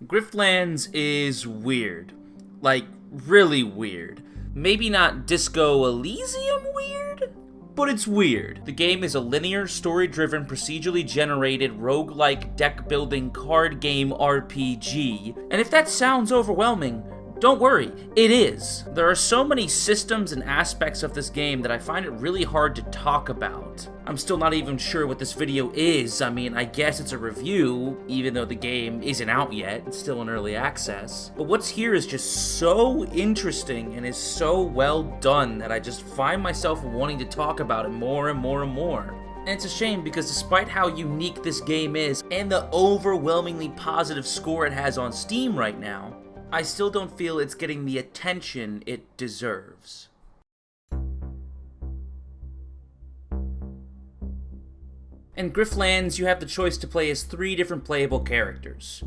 Griftlands is weird. Like, really weird. Maybe not Disco Elysium weird? But it's weird. The game is a linear, story-driven, procedurally generated, roguelike, deck-building card game RPG. And if that sounds overwhelming, don't worry, it is. There are so many systems and aspects of this game that I find it really hard to talk about. I'm still not even sure what this video is. I mean, I guess it's a review, even though the game isn't out yet. It's still in early access. But what's here is just so interesting and is so well done that I just find myself wanting to talk about it more and more and more. And it's a shame because despite how unique this game is and the overwhelmingly positive score it has on Steam right now, I still don't feel it's getting the attention it deserves. In Griftlands, you have the choice to play as 3 different playable characters.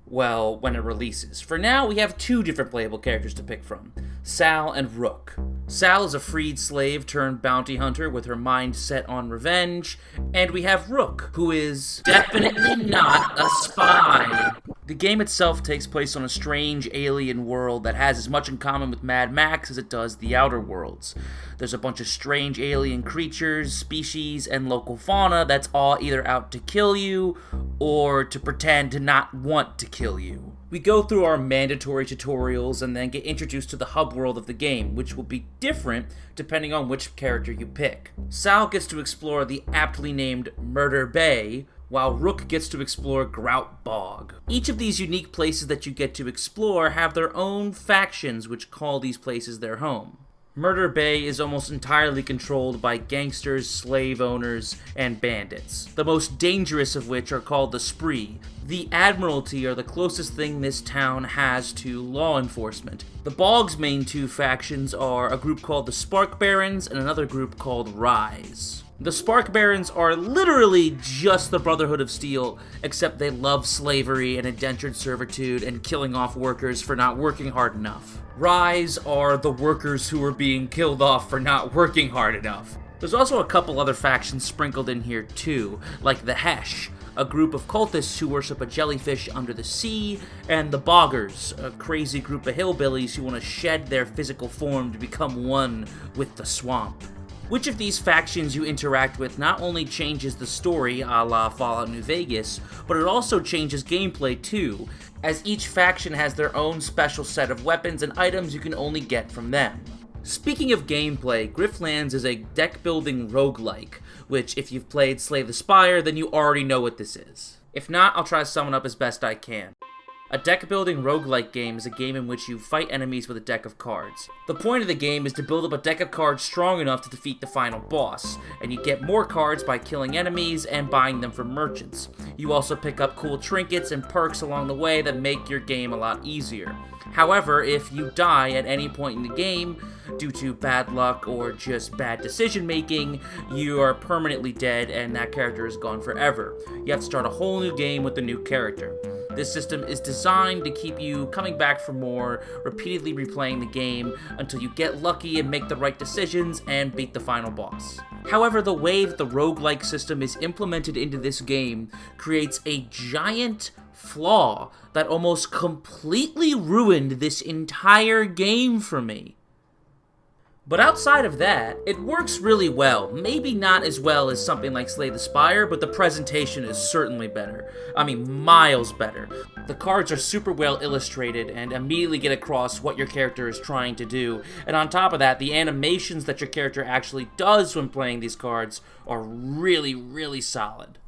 Well, when it releases. For now, we have 2 different playable characters to pick from, Sal and Rook. Sal is a freed slave turned bounty hunter with her mind set on revenge, and we have Rook, who is definitely not a spy. The game itself takes place on a strange alien world that has as much in common with Mad Max as it does the Outer Worlds. There's a bunch of strange alien creatures, species, and local fauna that's all either out to kill you or to pretend to not want to kill you. We go through our mandatory tutorials and then get introduced to the hub world of the game, which will be different depending on which character you pick. Sal gets to explore the aptly named Murder Bay, while Rook gets to explore Grout Bog. Each of these unique places that you get to explore have their own factions which call these places their home. Murder Bay is almost entirely controlled by gangsters, slave owners, and bandits, the most dangerous of which are called the Spree. The Admiralty are the closest thing this town has to law enforcement. The Bog's main 2 factions are a group called the Spark Barons and another group called Rise. The Spark Barons are literally just the Brotherhood of Steel, except they love slavery and indentured servitude and killing off workers for not working hard enough. Rise are the workers who are being killed off for not working hard enough. There's also a couple other factions sprinkled in here too, like the Hesh, a group of cultists who worship a jellyfish under the sea, and the Boggers, a crazy group of hillbillies who want to shed their physical form to become one with the swamp. Which of these factions you interact with not only changes the story, a la Fallout New Vegas, but it also changes gameplay too, as each faction has their own special set of weapons and items you can only get from them. Speaking of gameplay, Griftlands is a deck-building roguelike, which if you've played Slay the Spire, then you already know what this is. If not, I'll try to sum it up as best I can. A deck-building roguelike game is a game in which you fight enemies with a deck of cards. The point of the game is to build up a deck of cards strong enough to defeat the final boss, and you get more cards by killing enemies and buying them from merchants. You also pick up cool trinkets and perks along the way that make your game a lot easier. However, if you die at any point in the game, due to bad luck or just bad decision making, you are permanently dead and that character is gone forever. You have to start a whole new game with a new character. This system is designed to keep you coming back for more, repeatedly replaying the game until you get lucky and make the right decisions and beat the final boss. However, the way that the roguelike system is implemented into this game creates a giant flaw that almost completely ruined this entire game for me. But outside of that, it works really well. Maybe not as well as something like Slay the Spire, but the presentation is certainly better. I mean, miles better. The cards are super well illustrated and immediately get across what your character is trying to do. And on top of that, the animations that your character actually does when playing these cards are really, really solid.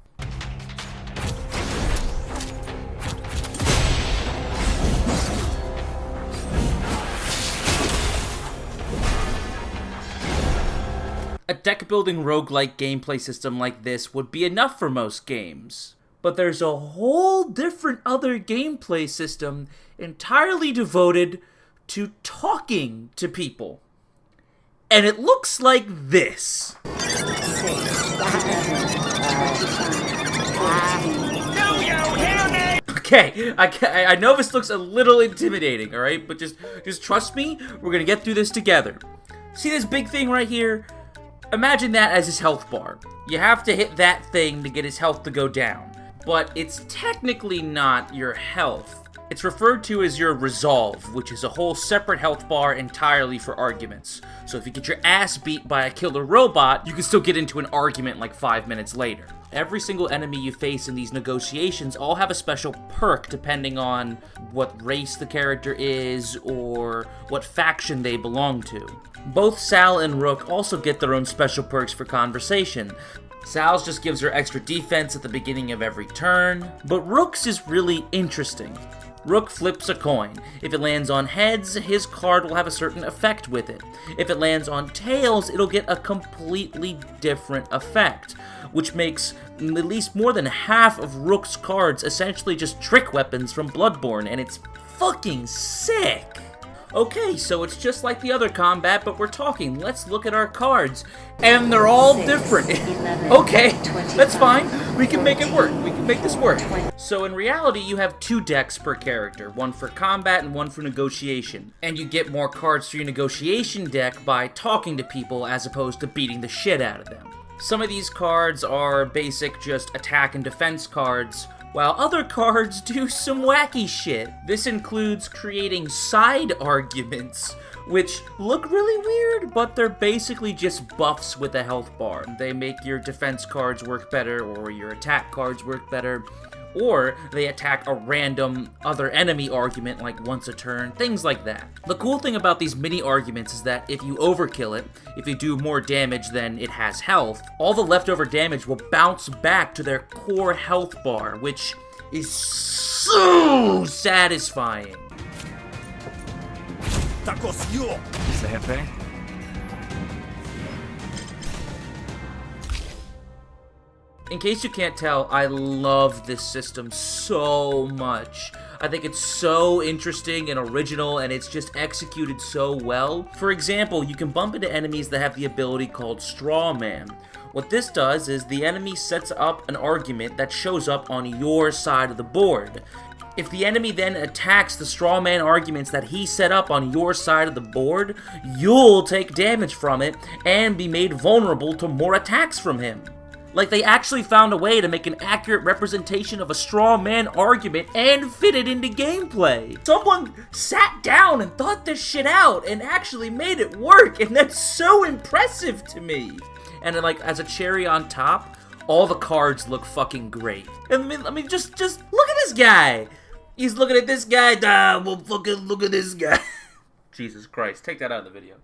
A deck-building roguelike gameplay system like this would be enough for most games. But there's a whole different other gameplay system entirely devoted to talking to people. And it looks like this. Okay, I know this looks a little intimidating, alright? But just trust me, we're gonna get through this together. See this big thing right here? Imagine that as his health bar. You have to hit that thing to get his health to go down. but it's technically not your health. It's referred to as your resolve, which is a whole separate health bar entirely for arguments. So if you get your ass beat by a killer robot, you can still get into an argument like 5 minutes later. Every single enemy you face in these negotiations all have a special perk depending on what race the character is or what faction they belong to. Both Sal and Rook also get their own special perks for conversation. Sal's just gives her extra defense at the beginning of every turn, but Rook's is really interesting. Rook flips a coin. If it lands on heads, his card will have a certain effect with it. If it lands on tails, it'll get a completely different effect, which makes at least more than half of Rook's cards essentially just trick weapons from Bloodborne, and it's fucking sick! Okay, so it's just like the other combat, but we're talking. Let's look at our cards. And they're all different. Okay, that's fine. We can make it work. We can make this work. So in reality, you have 2 decks per character. One for combat and one for negotiation. And you get more cards for your negotiation deck by talking to people as opposed to beating the shit out of them. Some of these cards are basic just attack and defense cards, while other cards do some wacky shit. This includes creating side arguments, which look really weird, but they're basically just buffs with a health bar. They make your defense cards work better, or your attack cards work better, or they attack a random other enemy argument like once a turn, things like that. The cool thing about these mini arguments is that if you overkill it, if you do more damage than it has health, all the leftover damage will bounce back to their core health bar, which is so satisfying. In case you can't tell, I love this system so much. I think it's so interesting and original, and it's just executed so well. For example, you can bump into enemies that have the ability called Straw Man. What this does is the enemy sets up an argument that shows up on your side of the board. If the enemy then attacks the straw man arguments that he set up on your side of the board, you'll take damage from it and be made vulnerable to more attacks from him. Like, they actually found a way to make an accurate representation of a straw man argument and fit it into gameplay. Someone sat down and thought this shit out and actually made it work, and that's so impressive to me. And then, like, as a cherry on top, all the cards look fucking great. And I mean, just look at this guy. He's looking at this guy. Well, fucking look at this guy. Jesus Christ, take that out of the video.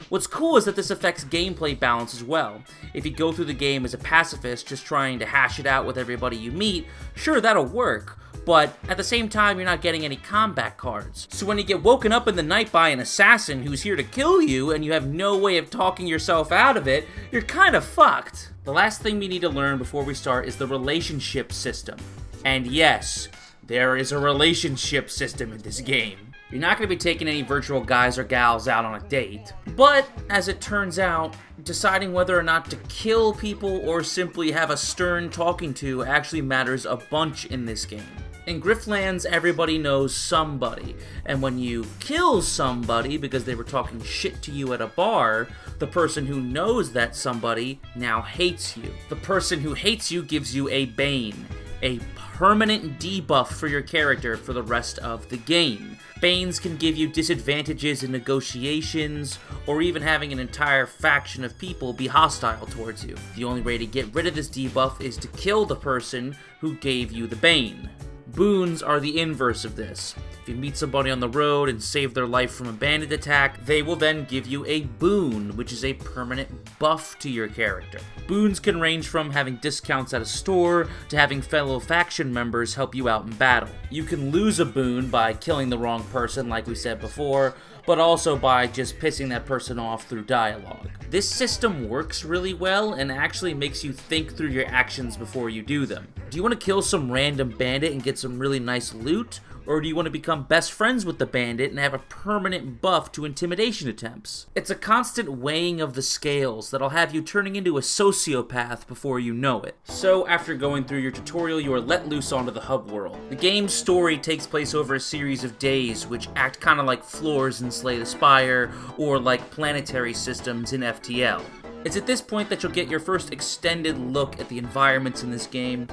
What's cool is that this affects gameplay balance as well. If you go through the game as a pacifist, just trying to hash it out with everybody you meet, sure, that'll work, but at the same time, you're not getting any combat cards. So when you get woken up in the night by an assassin who's here to kill you, and you have no way of talking yourself out of it, you're kind of fucked. The last thing we need to learn before we start is the relationship system. And yes, there is a relationship system in this game. You're not going to be taking any virtual guys or gals out on a date. But, as it turns out, deciding whether or not to kill people or simply have a stern talking to actually matters a bunch in this game. In Griftlands, everybody knows somebody, and when you kill somebody because they were talking shit to you at a bar, the person who knows that somebody now hates you. The person who hates you gives you a Bane, a permanent debuff for your character for the rest of the game. Banes can give you disadvantages in negotiations, or even having an entire faction of people be hostile towards you. The only way to get rid of this debuff is to kill the person who gave you the Bane. Boons are the inverse of this. If you meet somebody on the road and save their life from a bandit attack, they will then give you a boon, which is a permanent buff to your character. Boons can range from having discounts at a store to having fellow faction members help you out in battle. You can lose a boon by killing the wrong person, like we said before, but also by just pissing that person off through dialogue. This system works really well and actually makes you think through your actions before you do them. Do you want to kill some random bandit and get some really nice loot? Or do you want to become best friends with the bandit and have a permanent buff to intimidation attempts? It's a constant weighing of the scales that'll have you turning into a sociopath before you know it. So after going through your tutorial, you are let loose onto the hub world. The game's story takes place over a series of days, which act kind of like floors in Slay the Spire, or like planetary systems in FTL. It's at this point that you'll get your first extended look at the environments in this game,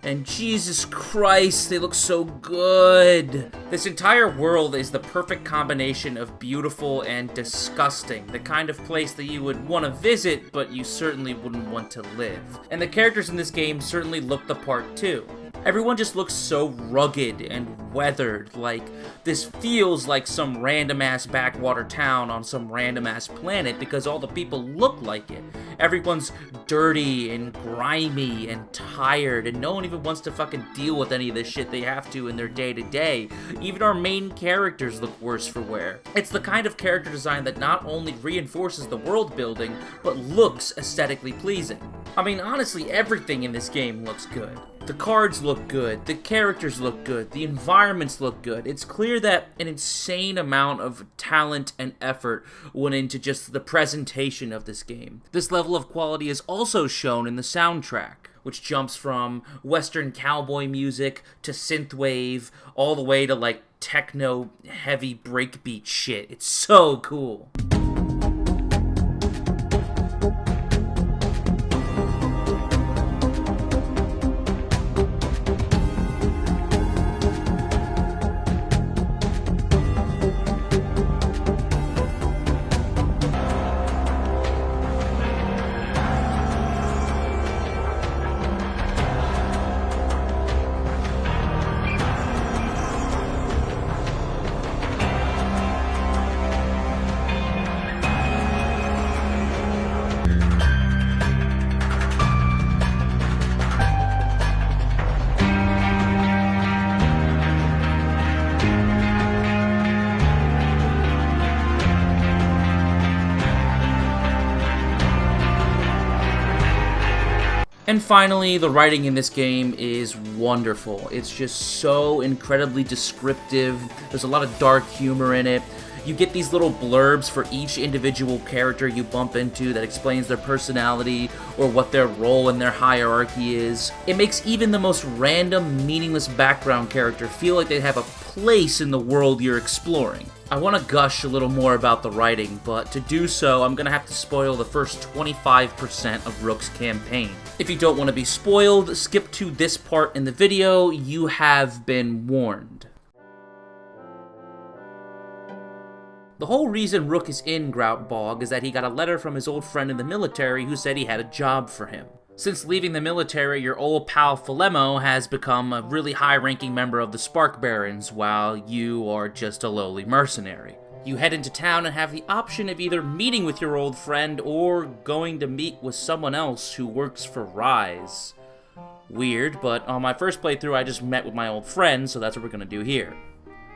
and Jesus Christ, they look so good. This entire world is the perfect combination of beautiful and disgusting, the kind of place that you would want to visit, but you certainly wouldn't want to live. And the characters in this game certainly look the part too. Everyone just looks so rugged and weathered, like this feels like some random-ass backwater town on some random-ass planet because all the people look like it. Everyone's dirty and grimy and tired, and no one even wants to fucking deal with any of this shit they have to in their day-to-day. Even our main characters look worse for wear. It's the kind of character design that not only reinforces the world building, but looks aesthetically pleasing. I mean, honestly, everything in this game looks good. The cards look good, the characters look good, the environments look good. It's clear that an insane amount of talent and effort went into just the presentation of this game. This level of quality is also shown in the soundtrack, which jumps from Western cowboy music to synthwave, all the way to like techno heavy breakbeat shit. It's so cool. And finally, the writing in this game is wonderful. It's just so incredibly descriptive. There's a lot of dark humor in it. You get these little blurbs for each individual character you bump into that explains their personality or what their role in their hierarchy is. It makes even the most random, meaningless background character feel like they have a place in the world you're exploring. I want to gush a little more about the writing, but to do so, I'm going to have to spoil the first 25% of Rook's campaign. If you don't want to be spoiled, skip to this part in the video. You have been warned. The whole reason Rook is in Grout Bog is that he got a letter from his old friend in the military who said he had a job for him. Since leaving the military, your old pal Philemo has become a really high-ranking member of the Spark Barons, while you are just a lowly mercenary. You head into town and have the option of either meeting with your old friend or going to meet with someone else who works for Rise. Weird, but on my first playthrough I just met with my old friend, so that's what we're gonna do here.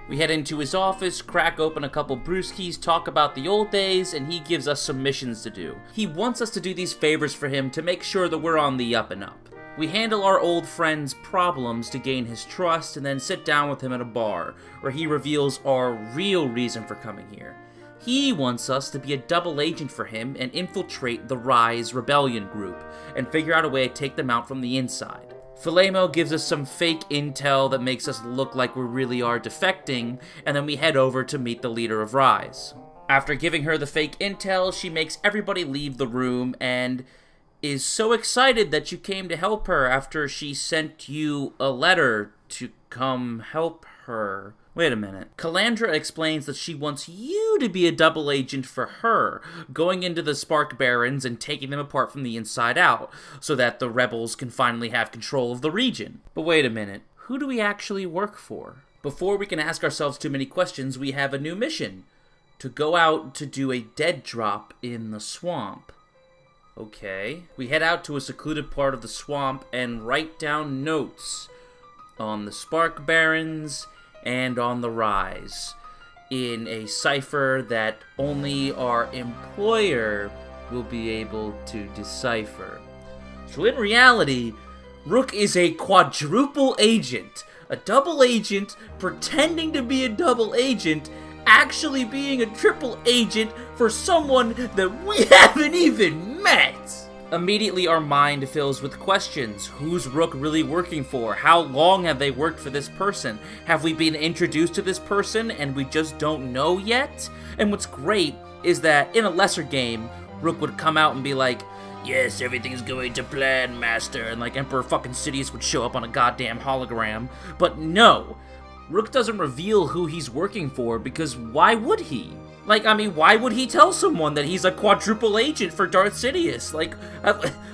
We head into his office, crack open a couple brewskis, talk about the old days, and he gives us some missions to do. He wants us to do these favors for him to make sure that we're on the up and up. We handle our old friend's problems to gain his trust, and then sit down with him at a bar, where he reveals our real reason for coming here. He wants us to be a double agent for him and infiltrate the Rise Rebellion group, and figure out a way to take them out from the inside. Philemo gives us some fake intel that makes us look like we really are defecting, and then we head over to meet the leader of Rise. After giving her the fake intel, she makes everybody leave the room and is so excited that you came to help her after she sent you a letter to come help her. Wait a minute. Calandra explains that she wants you to be a double agent for her, going into the Spark Barons and taking them apart from the inside out, so that the rebels can finally have control of the region. But wait a minute. Who do we actually work for? Before we can ask ourselves too many questions, we have a new mission. To go out to do a dead drop in the swamp. Okay. We head out to a secluded part of the swamp and write down notes on the Spark Barons and on the Rise, in a cipher that only our employer will be able to decipher. So in reality, Rook is a quadruple agent. A double agent pretending to be a double agent, actually being a triple agent for someone that we haven't even met! Immediately our mind fills with questions. Who's Rook really working for? How long have they worked for this person? Have we been introduced to this person and we just don't know yet? And what's great is that in a lesser game, Rook would come out and be like, yes, everything's going to plan, master, and like Emperor fucking Sidious would show up on a goddamn hologram. But no, Rook doesn't reveal who he's working for, because why would he? Like, I mean, why would he tell someone that he's a quadruple agent for Darth Sidious? Like,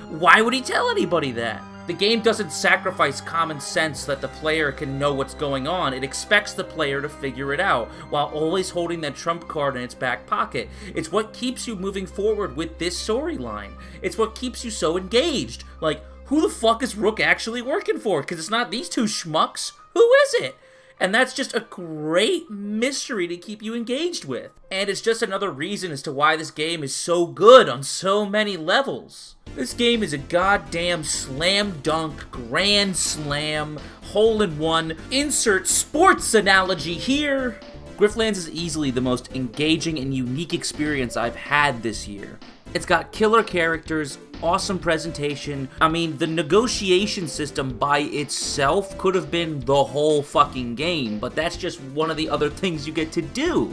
why would he tell anybody that? The game doesn't sacrifice common sense so that the player can know what's going on. It expects the player to figure it out, while always holding that trump card in its back pocket. It's what keeps you moving forward with this storyline. It's what keeps you so engaged. Like, who the fuck is Rook actually working for? Because it's not these two schmucks. Who is it? And that's just a great mystery to keep you engaged with. And it's just another reason as to why this game is so good on so many levels. This game is a goddamn slam dunk, grand slam, hole-in-one, insert sports analogy here. Griftlands is easily the most engaging and unique experience I've had this year. It's got killer characters, awesome presentation. I mean, the negotiation system by itself could have been the whole fucking game, but that's just one of the other things you get to do.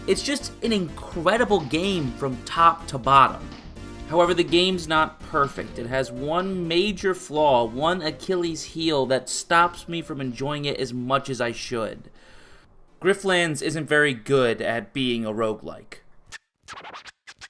It's just an incredible game from top to bottom. However, the game's not perfect. It has one major flaw, one Achilles heel that stops me from enjoying it as much as I should. Griftlands isn't very good at being a roguelike.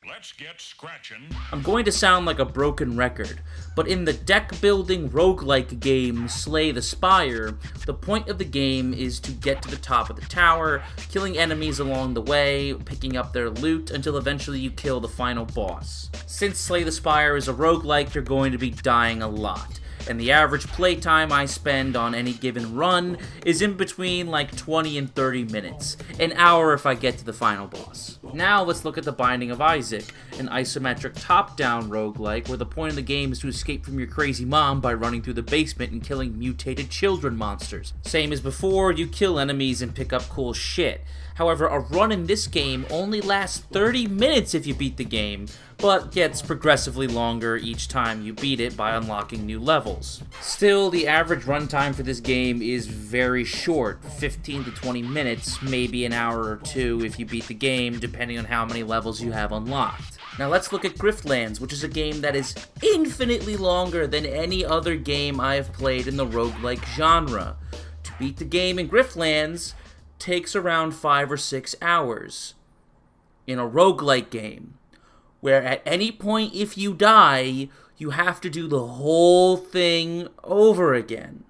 Let's get scratching. I'm going to sound like a broken record, but in the deck-building roguelike game Slay the Spire, the point of the game is to get to the top of the tower, killing enemies along the way, picking up their loot, until eventually you kill the final boss. Since Slay the Spire is a roguelike, you're going to be dying a lot, and the average playtime I spend on any given run is in between like 20 and 30 minutes, an hour if I get to the final boss. Now let's look at The Binding of Isaac, an isometric top-down roguelike where the point of the game is to escape from your crazy mom by running through the basement and killing mutated children monsters. Same as before, you kill enemies and pick up cool shit. However, a run in this game only lasts 30 minutes if you beat the game, but gets progressively longer each time you beat it by unlocking new levels. Still, the average runtime for this game is very short, 15 to 20 minutes, maybe an hour or two if you beat the game, depending on how many levels you have unlocked. Now let's look at Griftlands, which is a game that is infinitely longer than any other game I have played in the roguelike genre. To beat the game in Griftlands takes around 5 or 6 hours. In a roguelike game, where at any point if you die, you have to do the whole thing over again.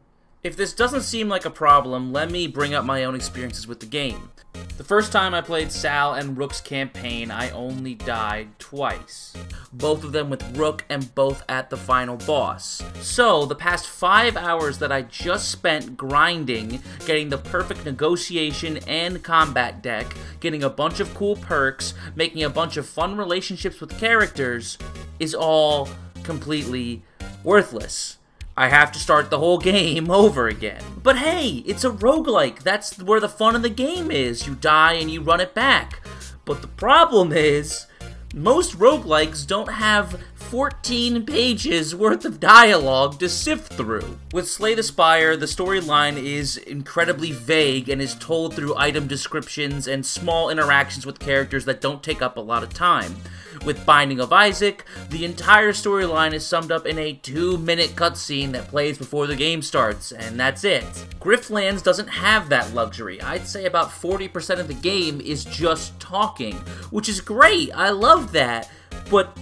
If this doesn't seem like a problem, let me bring up my own experiences with the game. The first time I played Sal and Rook's campaign, I only died twice. Both of them with Rook and both at the final boss. So, the past 5 hours that I just spent grinding, getting the perfect negotiation and combat deck, getting a bunch of cool perks, making a bunch of fun relationships with characters, is all completely worthless. I have to start the whole game over again. But hey, it's a roguelike. That's where the fun of the game is. You die and you run it back. But the problem is, most roguelikes don't have 14 pages worth of dialogue to sift through. With Slay the Spire, the storyline is incredibly vague and is told through item descriptions and small interactions with characters that don't take up a lot of time. With Binding of Isaac, the entire storyline is summed up in a 2-minute cutscene that plays before the game starts, and that's it. Griftlands doesn't have that luxury. I'd say about 40% of the game is just talking, which is great, I love that, but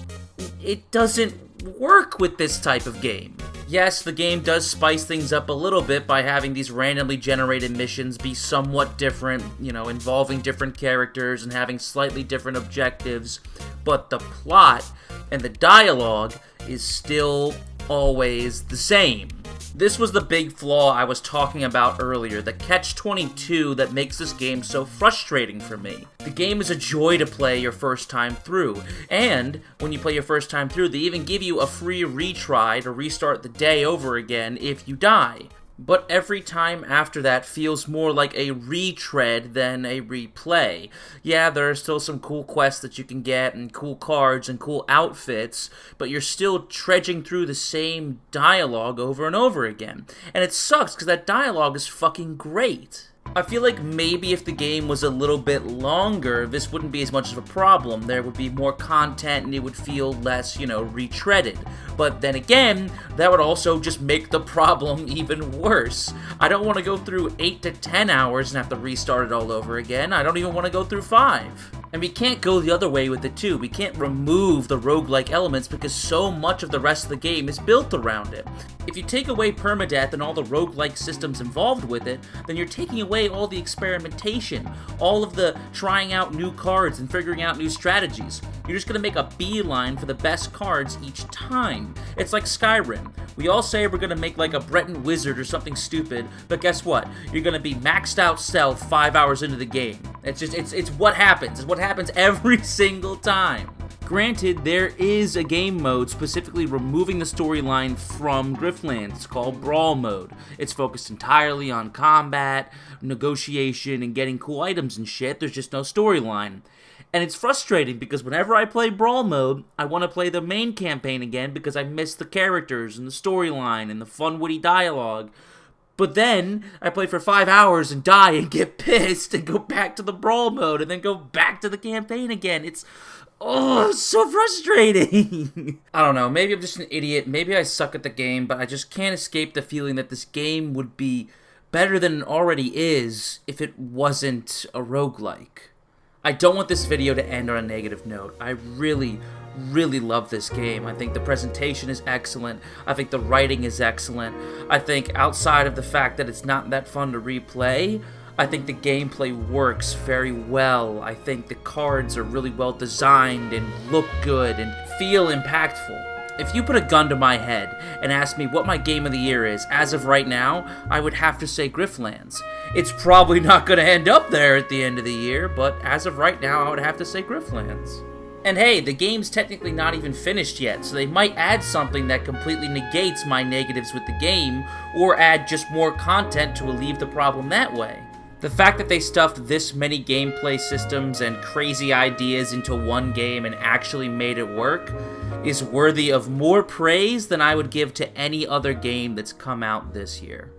it doesn't work with this type of game. Yes, the game does spice things up a little bit by having these randomly generated missions be somewhat different, involving different characters and having slightly different objectives, but the plot and the dialogue is still always the same. This was the big flaw I was talking about earlier, the catch-22 that makes this game so frustrating for me. The game is a joy to play your first time through, and when you play your first time through, they even give you a free retry to restart the day over again if you die. But every time after that feels more like a retread than a replay. Yeah, there are still some cool quests that you can get, and cool cards, and cool outfits, but you're still trudging through the same dialogue over and over again. And it sucks, because that dialogue is fucking great. I feel like maybe if the game was a little bit longer, this wouldn't be as much of a problem. There would be more content and it would feel less, retreaded. But then again, that would also just make the problem even worse. I don't want to go through 8 to 10 hours and have to restart it all over again. I don't even want to go through 5. And we can't go the other way with it too. We can't remove the roguelike elements because so much of the rest of the game is built around it. If you take away permadeath and all the roguelike systems involved with it, then you're taking away all the experimentation, all of the trying out new cards and figuring out new strategies. You're just gonna make a beeline for the best cards each time. It's like Skyrim. We all say we're gonna make like a Breton wizard or something stupid, but guess what? You're gonna be maxed out stealth 5 hours into the game. It's what happens. It's what happens every single time. Granted, there is a game mode specifically removing the storyline from Griftlands. It's called Brawl Mode. It's focused entirely on combat, negotiation, and getting cool items and shit. There's just no storyline. And it's frustrating because whenever I play Brawl Mode, I want to play the main campaign again because I miss the characters and the storyline and the fun, witty dialogue. But then, I play for 5 hours and die and get pissed and go back to the Brawl Mode and then go back to the campaign again. It's so frustrating. I don't know, maybe I'm just an idiot, maybe I suck at the game, but I just can't escape the feeling that this game would be better than it already is if it wasn't a roguelike. I don't want this video to end on a negative note. I really love this game. I think the presentation is excellent. I think the writing is excellent. I think outside of the fact that it's not that fun to replay, I think the gameplay works very well. I think the cards are really well designed and look good and feel impactful. If you put a gun to my head and ask me what my game of the year is, as of right now, I would have to say Griftlands. It's probably not going to end up there at the end of the year, but as of right now, I would have to say Griftlands. And hey, the game's technically not even finished yet, so they might add something that completely negates my negatives with the game, or add just more content to relieve the problem that way. The fact that they stuffed this many gameplay systems and crazy ideas into one game and actually made it work is worthy of more praise than I would give to any other game that's come out this year.